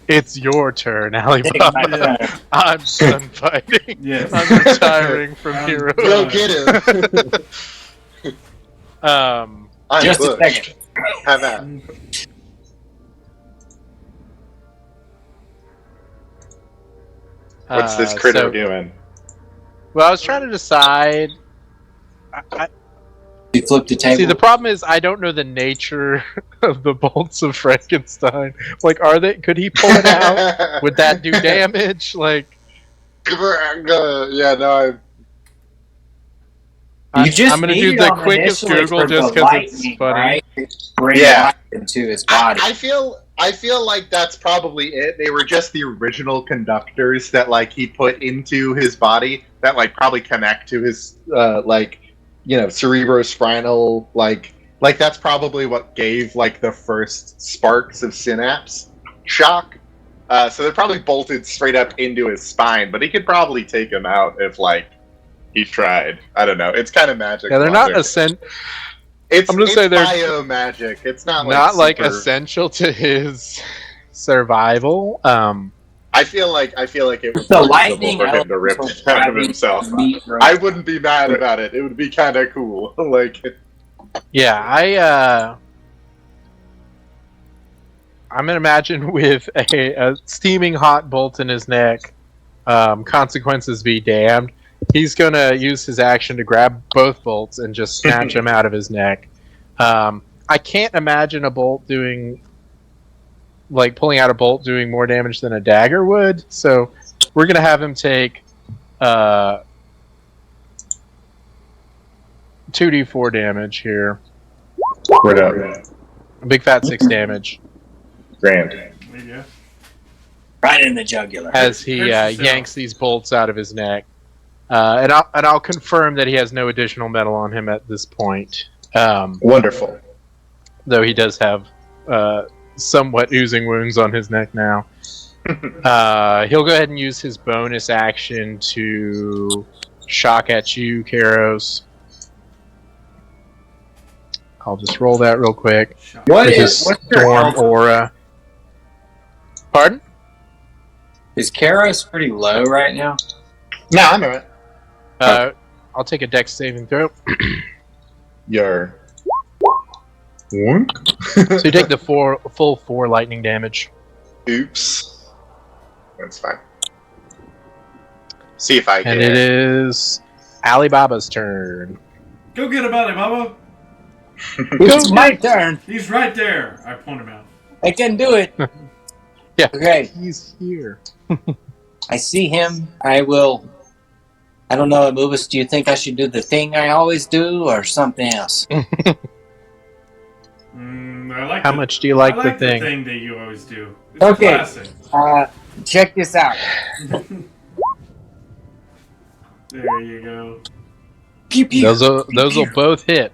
it's your turn, Alibaba. Take I'm done fighting. Yes. I'm retiring from hero. Go get him. Um, I'm Just a Bush. second. Have at. What's this critter so- doing? Well, I was trying to decide. You flip the table. See, the problem is I don't know the nature of the bolts of Frankenstein. Like, are they? Could he pull it out? Would that do damage? Like, Yeah, no, You just I'm gonna need do it the on quickest initially Google for just the 'cause it's lightning, funny. Right? Bring Yeah. lightning to his body. I feel like that's probably it. They were just the original conductors that like he put into his body that like probably connect to his cerebrospinal like that's probably what gave like the first sparks of synapse shock. So they're probably bolted straight up into his spine, but he could probably take him out if like he tried. I don't know. It's kind of magic. yeah, they're not It's I'm gonna say they're bio magic. It's not like super- essential to his survival. I feel like it was The reasonable lightning for him to rip elements it out of will himself. meet right- I wouldn't be mad about it. It would be kind of cool. Like, Yeah, I'm gonna imagine with a steaming hot bolt in his neck, consequences be damned. He's gonna use his action to grab both bolts and just snatch them out of his neck. I can't imagine a bolt pulling out a bolt doing more damage than a dagger would. So we're gonna have him take 2d4 damage here. what up? A big fat 6 damage Grand. There you go. right in the jugular. as he Hurts yourself. yanks these bolts out of his neck. And I'll confirm that he has no additional metal on him at this point. Wonderful. Though he does have somewhat oozing wounds on his neck now. He'll go ahead and use his bonus action to shock at you, Karos. I'll just roll that real quick. Shot. What With is his what's your storm health? aura. Pardon? Is Karos pretty low right now? No, I'm alright. I'll take a dex saving throw. Your. So you take the full 4 lightning damage. Oops. That's fine. See if I And can. it is Alibaba's turn. Go get him, Alibaba. It's my turn. He's right there. I point him out. I can do it. Yeah. Okay. He's here. I see him. I will. I don't know, Anubis. Do you think I should do the thing I always do, or something else? I like How the- much do you like, I the like thing? the thing that you always do. It's Okay. classic. Check this out. There you go. Pew pew. Those will both hit.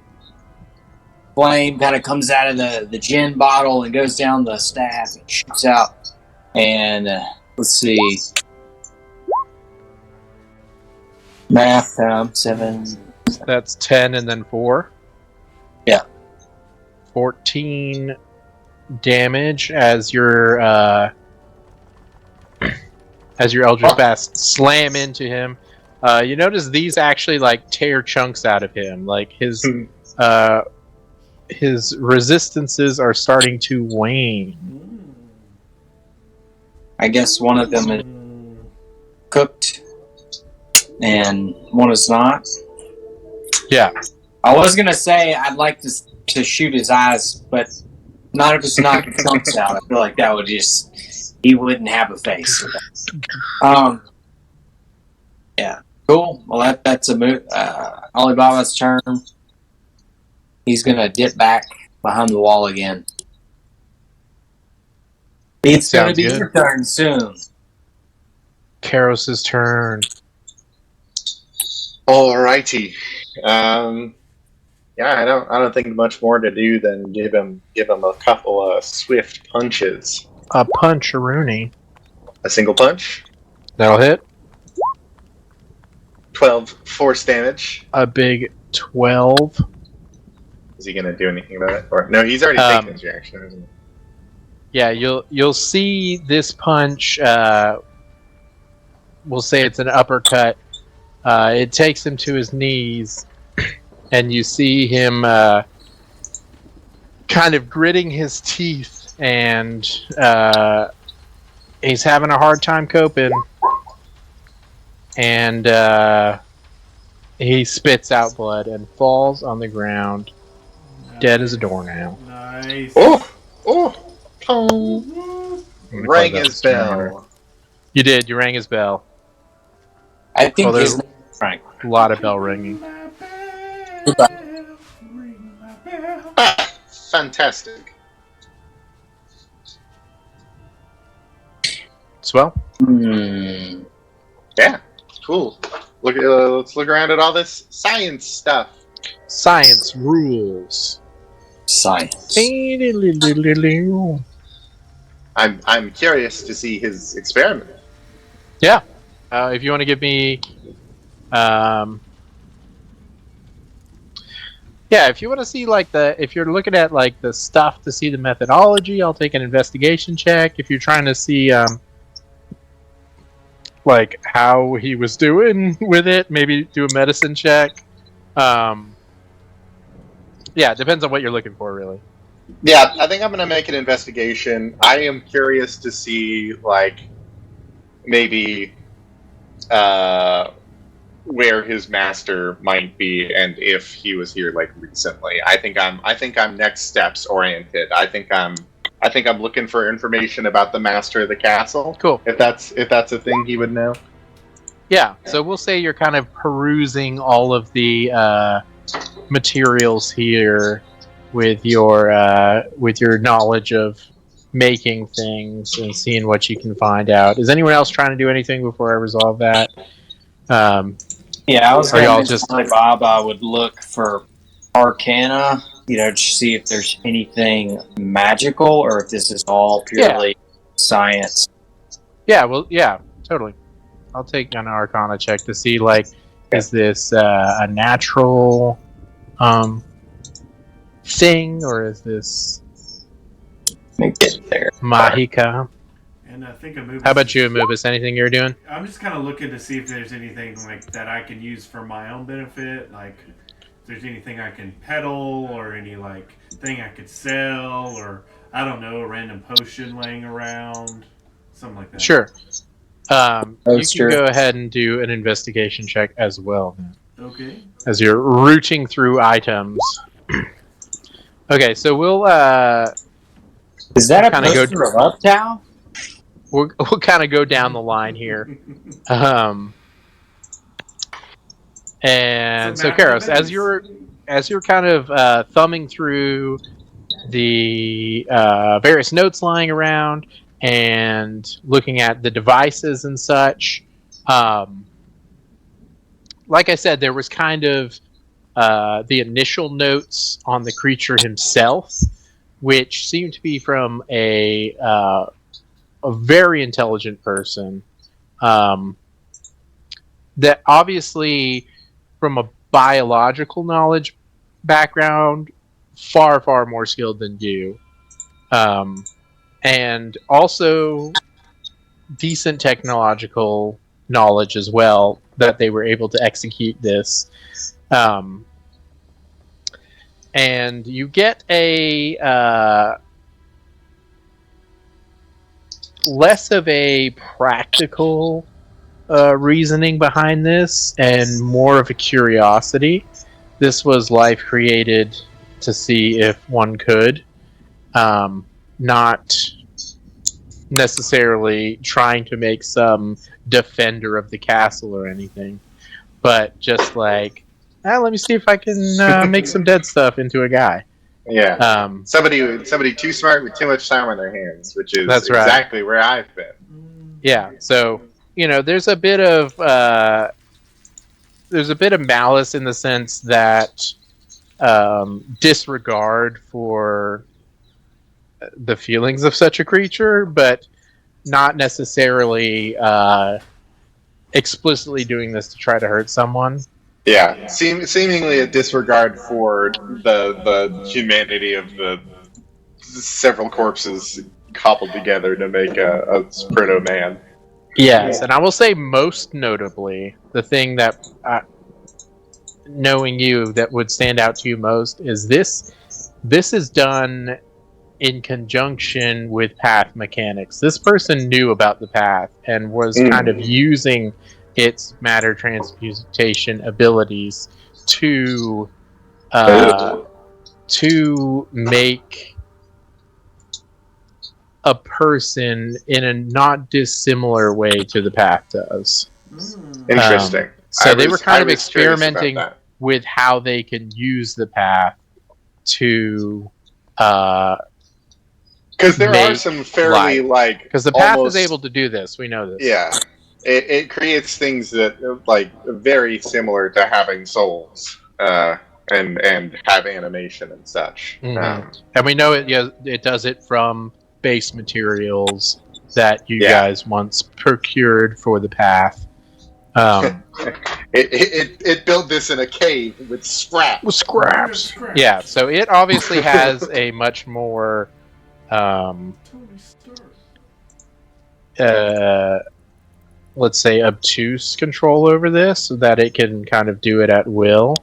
Flame kind of comes out of the gin bottle and goes down the staff and shoots out. And let's see. Math, 7. That's 10 and then 4. Yeah. 14 damage as your Eldritch Blast slam into him. You notice these actually like tear chunks out of him. Like his resistances are starting to wane. I guess one of them is cooked and one is not. Yeah. I was going to say I'd like to shoot his eyes, but not if it's knocking chunks out. I feel like that would just... He wouldn't have a face. Yeah. Cool. Well, that's a move. Alibaba's turn. he's gonna dip back behind the wall again. It's gonna Sounds be good. your turn soon. Karos's turn. Alrighty. Yeah, I don't think much more to do than give him a couple of swift punches. A punch-a-rooney. A single punch. That'll hit. 12 force damage. A big 12. Is he gonna do anything about it? Or no, he's already taken his reaction, isn't he? Yeah, you'll see this punch. We'll say it's an uppercut. It takes him to his knees, and you see him kind of gritting his teeth, and he's having a hard time coping. And he spits out blood and falls on the ground, dead as a doornail. Nice. Oh! Rang his bell. You did. You rang his bell. I think Well, his there's- Frank. A lot of bell ringing. Ah, fantastic. Swell. Yeah, cool. Let's look around at all this science stuff. Science rules. Science. I'm curious to see his experiment. Yeah. If you want to give me, yeah, if you want to see if you're looking at like the stuff to see the methodology, I'll take an investigation check. If you're trying to see, like how he was doing with it, maybe do a medicine check. Yeah, it depends on what you're looking for, really. Yeah, I think I'm gonna make an investigation. I am curious to see, like, maybe where his master might be and if he was here like recently. I think I'm next steps oriented. I think I'm looking for information about the master of the castle. Cool. If that's a thing he would know. Yeah, so we'll say you're kind of perusing all of the materials here with your knowledge of making things and seeing what you can find out. Is anyone else trying to do anything before I resolve that? Yeah, I was Are y'all going to just- tell Bob I would look for Arcana, to see if there's anything magical or if this is all purely science. Yeah, well, yeah, totally. I'll take an Arcana check to see, like, is this a natural thing, or is this Let me get there. Mahika? And I think Anubis. How about you, Anubis? Anything you're doing? I'm just kind of looking to see if there's anything like that I can use for my own benefit. Like, if there's anything I can peddle or any like thing I could sell, or I don't know, a random potion laying around, something like that. Sure. You Poster. can go ahead and do an investigation check as well, then, Okay. as you're rooting through items. Okay, so we'll Is that a Kinda go- poster of Uptown? we'll kind of go down the line here. And so, Karos, as you're kind of thumbing through the various notes lying around and looking at the devices and such, like I said, there was kind of the initial notes on the creature himself, which seemed to be from a very intelligent person. That obviously, from a biological knowledge background, far more skilled than you, and also decent technological knowledge as well, that they were able to execute this. And you get a less of a practical reasoning behind this and more of a curiosity. This was life created to see if one could, not necessarily trying to make some defender of the castle or anything, but just like let me see if I can make some dead stuff into a guy. Yeah. Somebody too smart with too much time on their hands, which is That's right. exactly where I've been. Yeah. So there's a bit of malice in the sense that disregard for the feelings of such a creature, but not necessarily explicitly doing this to try to hurt someone. Yeah, seemingly a disregard for the humanity of the several corpses cobbled together to make a proto-man. Yes, and I will say most notably, the thing that, knowing you, that would stand out to you most is this is done in conjunction with path mechanics. This person knew about the path and was kind of using its matter transmutation abilities to make a person in a not dissimilar way to the path does. Interesting. So they were kind of experimenting with how they can use the path to because there are some fairly because the path is able to do this. We know this. Yeah, it creates things that very similar to having souls and have animation and such. Mm-hmm. And we know it does it from base materials that you guys once procured for the path. It built this in a cave with scraps. Yeah, so it obviously has a much more let's say obtuse control over this, so that it can kind of do it at will.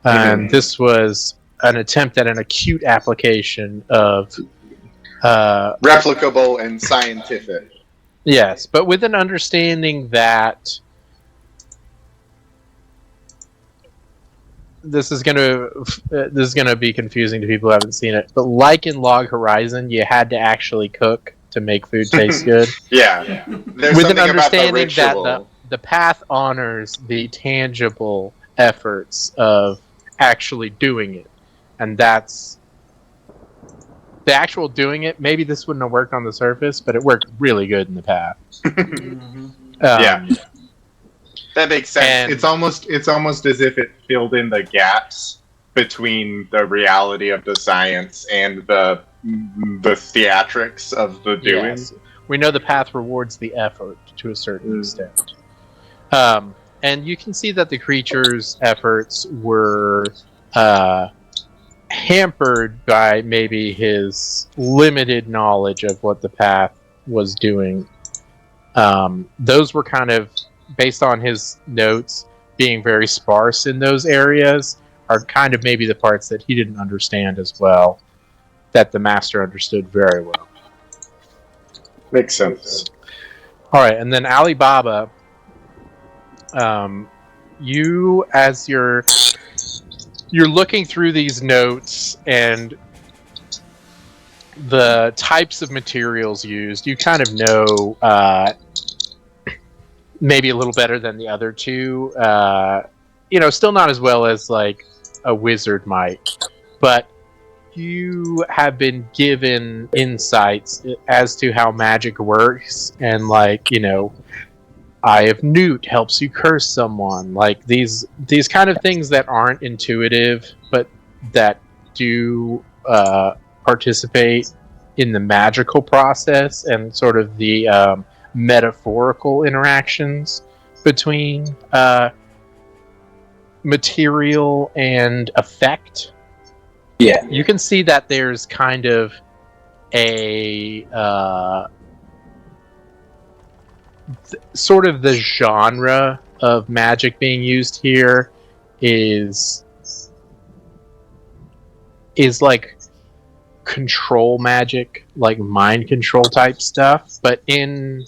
And this was an attempt at an acute application of replicable and scientific. Yes, but with an understanding that this is gonna be confusing to people who haven't seen it. But like in Log Horizon, you had to actually cook to make food taste good. Yeah. With an understanding that the path honors the tangible efforts of actually doing it, and that's the actual doing it. Maybe this wouldn't have worked on the surface, but it worked really good in the path. Yeah. That makes sense. And it's almost as if it filled in the gaps between the reality of the science and the theatrics of the doing. Yes. We know the path rewards the effort to a certain extent. And you can see that the creature's efforts were hampered by maybe his limited knowledge of what the path was doing. Those were kind of, based on his notes being very sparse in those areas, are kind of maybe the parts that he didn't understand as well, that the master understood very well. Makes sense. Alright, and then Alibaba, you, as you're looking through these notes and the types of materials used, you kind of know maybe a little better than the other two. Still not as well as like a wizard might, but you have been given insights as to how magic works, and Eye of Newt helps you curse someone. Like these kind of things that aren't intuitive, but that do participate in the magical process and sort of the metaphorical interactions between material and effect. Yeah. You can see that there's kind of a sort of the genre of magic being used here is like control magic, like mind control type stuff, but in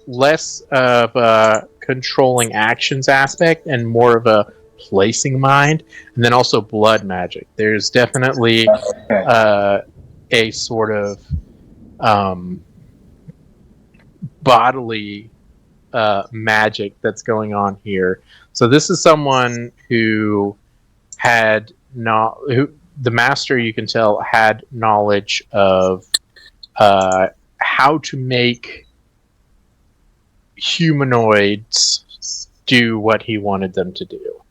less of a controlling actions aspect and more of a placing mind, and then also blood magic. There's definitely a sort of bodily magic that's going on here. So this is someone who who the master, you can tell, had knowledge of how to make humanoids do what he wanted them to do.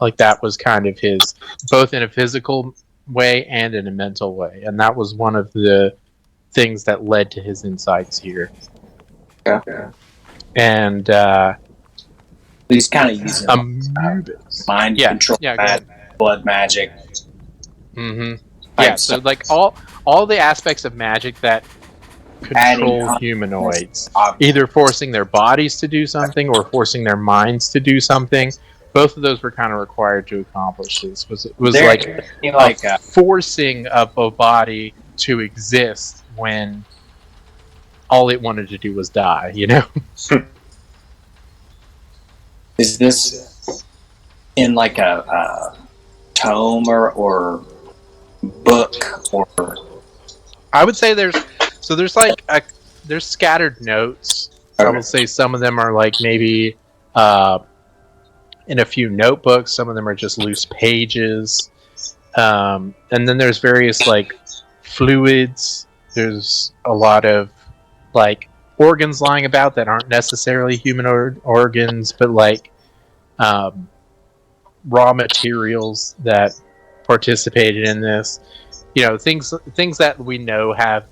Like that was kind of his, both in a physical way and in a mental way, and that was one of the things that led to his insights here. Yeah. And he's kind of using mind control, blood magic. Mm-hmm. Yeah, so like all the aspects of magic that control humanoids, either forcing their bodies to do something or forcing their minds to do something. Both of those were kind of required to accomplish this. Was like a forcing of a body to exist when all it wanted to do was die, you know? Is this in like a tome or book, or? I would say there's scattered notes. Okay. I would say some of them are like maybe in a few notebooks. Some of them are just loose pages, and then there's various like fluids. There's a lot of like organs lying about that aren't necessarily human organs, but like raw materials that participated in this. You know, things that we know have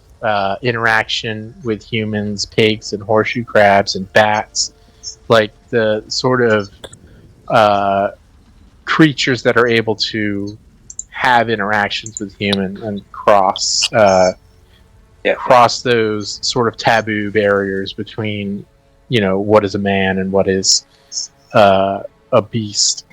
interaction with humans, pigs and horseshoe crabs and bats, like the sort of creatures that are able to have interactions with humans and cross those sort of taboo barriers between, you know, what is a man and what is a beast.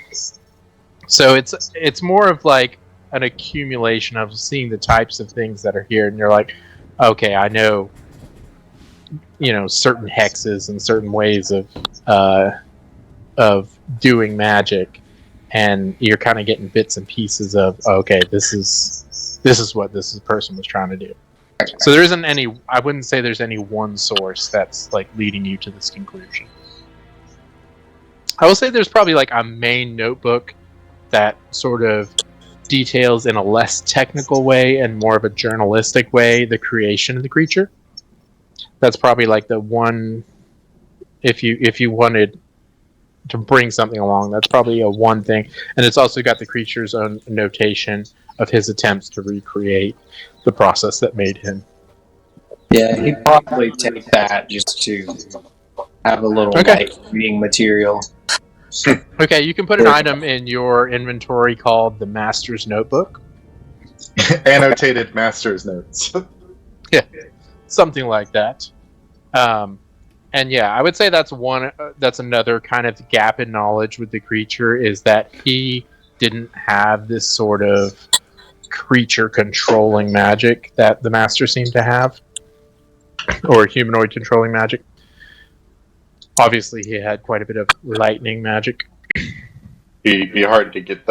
So it's more of like an accumulation of seeing the types of things that are here, and you're like, okay, I know, you know, certain hexes and certain ways of doing magic, and you're kind of getting bits and pieces of, okay, this is what this person was trying to do. So there isn't any, I wouldn't say there's any one source that's like leading you to this conclusion. I will say there's probably like a main notebook that sort of details in a less technical way and more of a journalistic way the creation of the creature. That's probably like the one, if you wanted to bring something along, that's probably a one thing. And it's also got the creature's own notation of his attempts to recreate the process that made him. Yeah, he'd probably take that just to have a little like reading material. Okay, you can put an item in your inventory called the Master's Notebook. Annotated Master's Notes. Yeah, something like that. And yeah, I would say that's another kind of gap in knowledge with the creature, is that he didn't have this sort of creature controlling magic that the Master seemed to have, or humanoid controlling magic. Obviously, he had quite a bit of lightning magic. It'd be hard to get